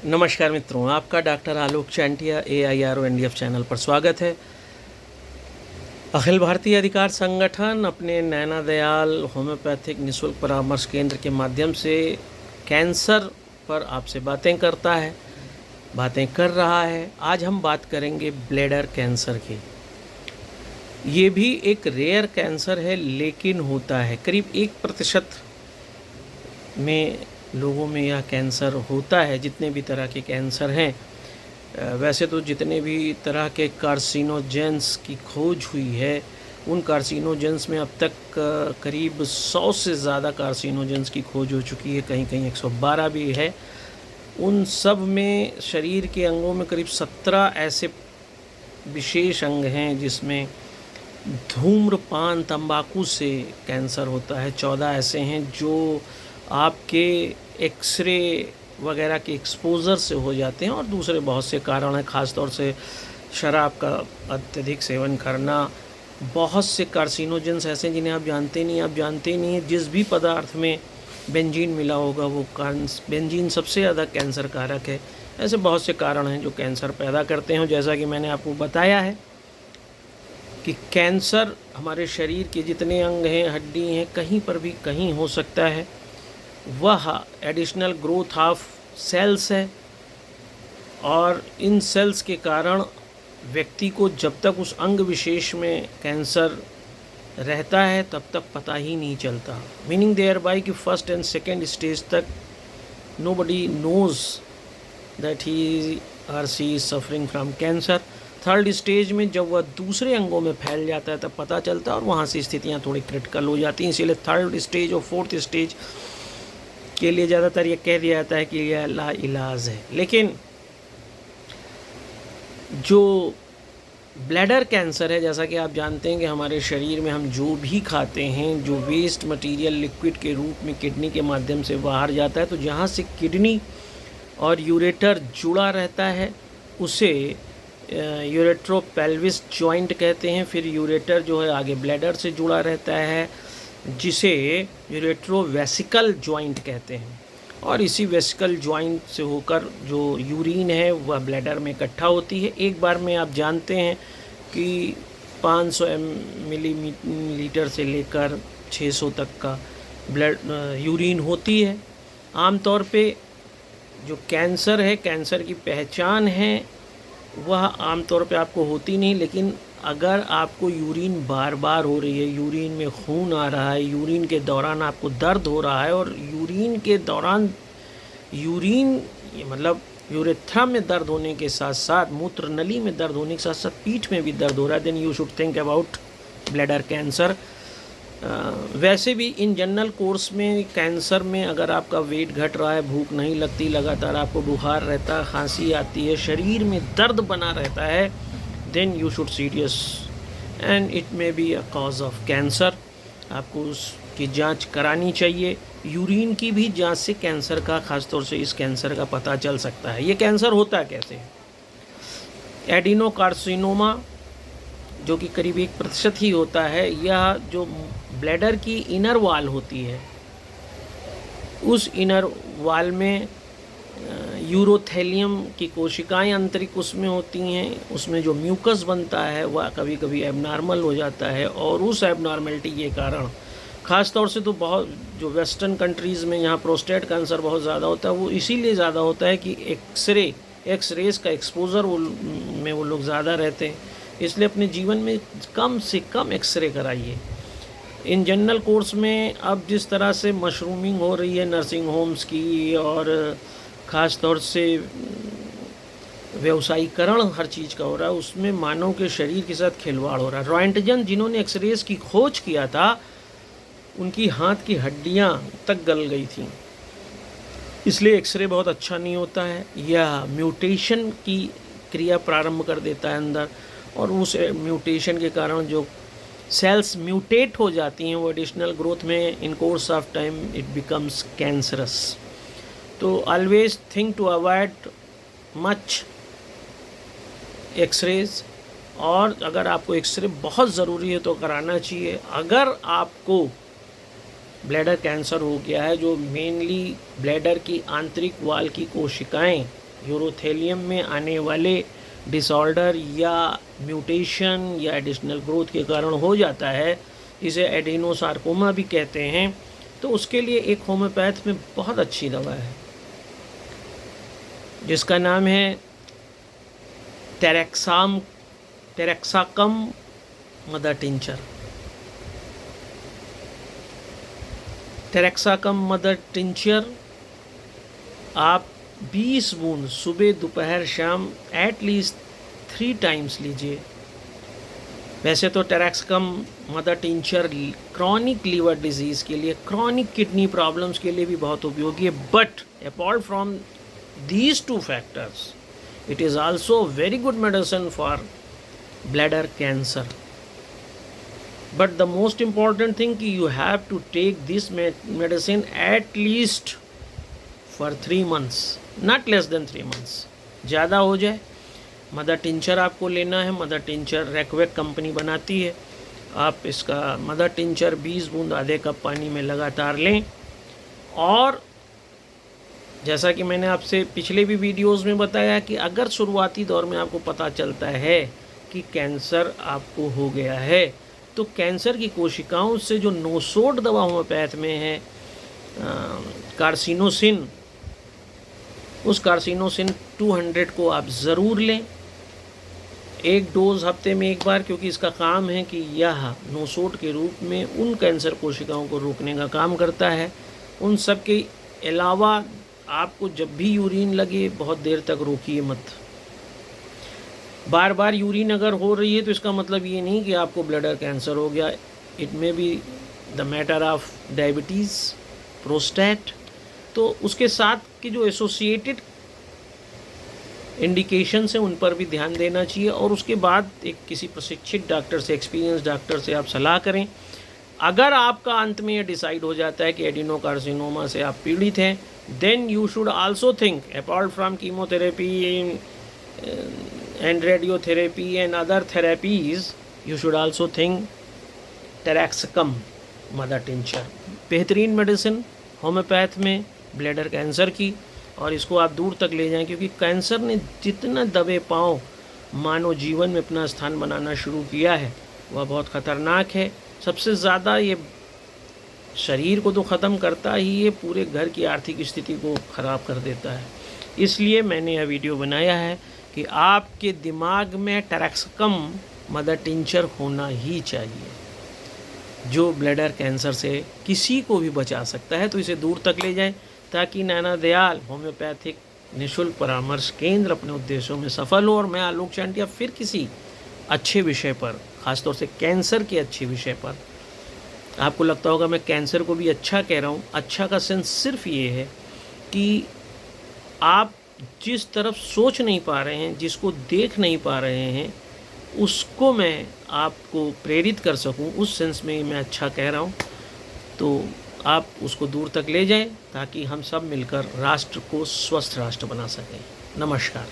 नमस्कार मित्रों, आपका डॉक्टर आलोक चांटिया AIRO-NDF चैनल पर स्वागत है। अखिल भारतीय अधिकार संगठन अपने नैना दयाल होम्योपैथिक निःशुल्क परामर्श केंद्र के माध्यम से कैंसर पर आपसे बातें करता है, बातें कर रहा है। आज हम बात करेंगे ब्लैडर कैंसर की। ये भी एक रेयर कैंसर है, लेकिन होता है। करीब 1% में लोगों में यह कैंसर होता है। जितने भी तरह के कैंसर हैं, वैसे तो जितने भी तरह के कार्सिनोजेंस की खोज हुई है, उन कार्सिनोजेंस में अब तक करीब 100 से ज़्यादा कार्सिनोजेंस की खोज हो चुकी है, कहीं कहीं 112 भी है। उन सब में शरीर के अंगों में करीब 17 ऐसे विशेष अंग हैं जिसमें धूम्रपान तंबाकू से कैंसर होता है। 14 ऐसे हैं जो आपके एक्सरे वगैरह के एक्सपोज़र से हो जाते हैं, और दूसरे बहुत से कारण हैं, ख़ास तौर से शराब का अत्यधिक सेवन करना। बहुत से कार्सिनोजेंस ऐसे हैं जिन्हें आप जानते नहीं हैं। जिस भी पदार्थ में बेंजीन मिला होगा वो बेंजीन सबसे ज़्यादा कैंसर कारक है। ऐसे बहुत से कारण हैं जो कैंसर पैदा करते हैं। जैसा कि मैंने आपको बताया है कि कैंसर हमारे शरीर के जितने अंग हैं, हड्डी हैं, कहीं पर भी कहीं हो सकता है। वह एडिशनल ग्रोथ ऑफ सेल्स है, और इन सेल्स के कारण व्यक्ति को जब तक उस अंग विशेष में कैंसर रहता है तब तक पता ही नहीं चलता। मीनिंग देयर बाय कि फर्स्ट एंड सेकेंड स्टेज तक nobody knows that he or she is suffering from cancer. Third stage में जब वह दूसरे अंगों में फैल जाता है तब पता चलता है, और वहाँ से स्थितियाँ थोड़ी क्रिटिकल हो जाती हैं। इसीलिए थर्ड स्टेज और फोर्थ स्टेज के लिए ज़्यादातर ये कह दिया जाता है कि यह लाइलाज है। लेकिन जो ब्लैडर कैंसर है, जैसा कि आप जानते हैं कि हमारे शरीर में हम जो भी खाते हैं, जो वेस्ट मटेरियल लिक्विड के रूप में किडनी के माध्यम से बाहर जाता है, तो जहाँ से किडनी और यूरेटर जुड़ा रहता है उसे यूरेट्रोपेल्विस जॉइंट कहते हैं। फिर यूरेटर जो है आगे ब्लैडर से जुड़ा रहता है, जिसे यूरेट्रोवेसिकल जॉइंट कहते हैं। और इसी वेसिकल जॉइंट से होकर जो यूरिन है वह ब्लैडर में इकट्ठा होती है। एक बार में आप जानते हैं कि 500 मिलीलीटर से लेकर 600 तक का यूरिन होती है। आमतौर पे जो कैंसर है, कैंसर की पहचान है, वह आमतौर पे आपको होती नहीं। लेकिन अगर आपको यूरिन बार बार हो रही है, यूरिन में खून आ रहा है, यूरिन के दौरान आपको दर्द हो रहा है, और यूरिन के दौरान मतलब यूरेथ्रा में दर्द होने के साथ साथ मूत्र नली में दर्द होने के साथ साथ पीठ में भी दर्द हो रहा है, then you should think about bladder cancer. वैसे भी इन जनरल कोर्स में कैंसर में अगर आपका वेट घट रहा है, भूख नहीं लगती, लगातार आपको बुखार रहता है, खांसी आती है, शरीर में दर्द बना रहता है, then you should serious and it may be a cause of cancer। आपको उसकी जांच करानी चाहिए। यूरिन की भी जांच से कैंसर का, खासतौर से इस कैंसर का पता चल सकता है। ये कैंसर होता कैसे है? एडिनोकार्सिनोमा, जो कि करीब 1% ही होता है, यह जो ब्लैडर की इनर वॉल होती है, उस इनर वॉल में यूरोथेलियम की कोशिकाएं आंतरिक उसमें होती हैं। उसमें जो म्यूकस बनता है वह कभी कभी एबनॉर्मल हो जाता है, और उस एबनॉर्मलिटी के कारण ख़ास तौर से तो बहुत जो वेस्टर्न कंट्रीज़ में यहाँ प्रोस्टेट कैंसर बहुत ज़्यादा होता है, वो इसीलिए ज़्यादा होता है कि एक्सरेज का एक्सपोज़र वो लोग ज़्यादा रहते हैं। इसलिए अपने जीवन में कम से कम एक्सरे कराइए। इन जनरल कोर्स में अब जिस तरह से मशरूमिंग हो रही है नर्सिंग होम्स की, और ख़ास तौर से व्यवसायीकरण हर चीज़ का हो रहा है, उसमें मानव के शरीर के साथ खिलवाड़ हो रहा है। रॉयंटजन, जिन्होंने एक्सरेज की खोज किया था, उनकी हाथ की हड्डियां तक गल गई थी। इसलिए एक्सरे बहुत अच्छा नहीं होता है। यह म्यूटेशन की क्रिया प्रारंभ कर देता है अंदर, और उस म्यूटेशन के कारण जो सेल्स म्यूटेट हो जाती हैं, वो एडिशनल ग्रोथ में in course of time it becomes cancerous. तो always think to avoid much x rays, और अगर आपको एक्सरे बहुत ज़रूरी है तो कराना चाहिए। अगर आपको ब्लैडर कैंसर हो गया है, जो मेनली ब्लैडर की आंतरिक वाल की कोशिकाएं यूरोथेलियम में आने वाले डिसऑर्डर या म्यूटेशन या एडिशनल ग्रोथ के कारण हो जाता है, इसे एडिनोसार्कोमा भी कहते हैं, तो उसके लिए एक होम्योपैथ में बहुत अच्छी दवा है जिसका नाम है टेरेक्साकम मदर टिंचर। टेरेक्साकम मदर टिंचर आप 20 बूंद सुबह दोपहर शाम एटलीस्ट 3 टाइम्स लीजिए। वैसे तो taraxacum mother tincture chronic liver disease के लिए, क्रॉनिक किडनी प्रॉब्लम्स के लिए भी बहुत उपयोगी है, but apart from these 2 factors it is also very good medicine for bladder cancer. But the most important thing कि you have to take this medicine at least for 3 months, not less than 3 months. ज़्यादा हो जाए mother tincture आपको लेना है। Mother tincture रैकवेक company बनाती है। आप इसका मदर टिंचर 20 बूंद आधे कप पानी में लगातार लें। और जैसा कि मैंने आपसे पिछले भी वीडियोस में बताया कि अगर शुरुआती दौर में आपको पता चलता है कि कैंसर आपको हो गया है, तो कैंसर की कोशिकाओं से जो नोसोड दवा होम्योपैथ में है कार्सिनोसिन, उस कार्सिनोसिन 200 को आप ज़रूर लें, 1 डोज हफ्ते में 1 बार, क्योंकि इसका काम है कि यह नोसोड के रूप में उन कैंसर कोशिकाओं को रोकने का काम करता है। उन सब के अलावा आपको जब भी यूरिन लगे बहुत देर तक रोकिए मत। बार बार यूरिन अगर हो रही है तो इसका मतलब ये नहीं कि आपको ब्लडर कैंसर हो गया। It may be the matter of diabetes, prostate. तो उसके साथ की जो एसोसिएटेड इंडिकेशंस हैं उन पर भी ध्यान देना चाहिए। और उसके बाद एक किसी प्रशिक्षित डॉक्टर से, एक्सपीरियंस डॉक्टर से आप सलाह करें। अगर आपका अंत में यह डिसाइड हो जाता है कि एडिनोकार्सिनोमा से आप पीड़ित हैं, then you should also think, apart from chemotherapy and radiotherapy and other therapies, you should also think taraxacum mother tincture बेहतरीन मेडिसिन होम्योपैथ में ब्लैडर कैंसर की। और इसको आप दूर तक ले जाएं, क्योंकि कैंसर ने जितना दबे पाँव मानव जीवन में अपना स्थान बनाना शुरू किया है वह बहुत ख़तरनाक है। सबसे ज़्यादा ये शरीर को तो ख़त्म करता ही, ये पूरे घर की आर्थिक स्थिति को ख़राब कर देता है। इसलिए मैंने यह वीडियो बनाया है कि आपके दिमाग में टेरेक्साकम मदर टिंचर होना ही चाहिए, जो ब्लैडर कैंसर से किसी को भी बचा सकता है। तो इसे दूर तक ले जाएं ताकि नैना दयाल होम्योपैथिक निःशुल्क परामर्श केंद्र अपने उद्देश्यों में सफल हो। और मैं आलोक चांटिया फिर किसी अच्छे विषय पर, ख़ासतौर से कैंसर के अच्छे विषय पर, आपको लगता होगा मैं कैंसर को भी अच्छा कह रहा हूँ। अच्छा का सेंस सिर्फ ये है कि आप जिस तरफ सोच नहीं पा रहे हैं, जिसको देख नहीं पा रहे हैं, उसको मैं आपको प्रेरित कर सकूं, उस सेंस में मैं अच्छा कह रहा हूं। तो आप उसको दूर तक ले जाएं ताकि हम सब मिलकर राष्ट्र को स्वस्थ राष्ट्र बना सकें। नमस्कार।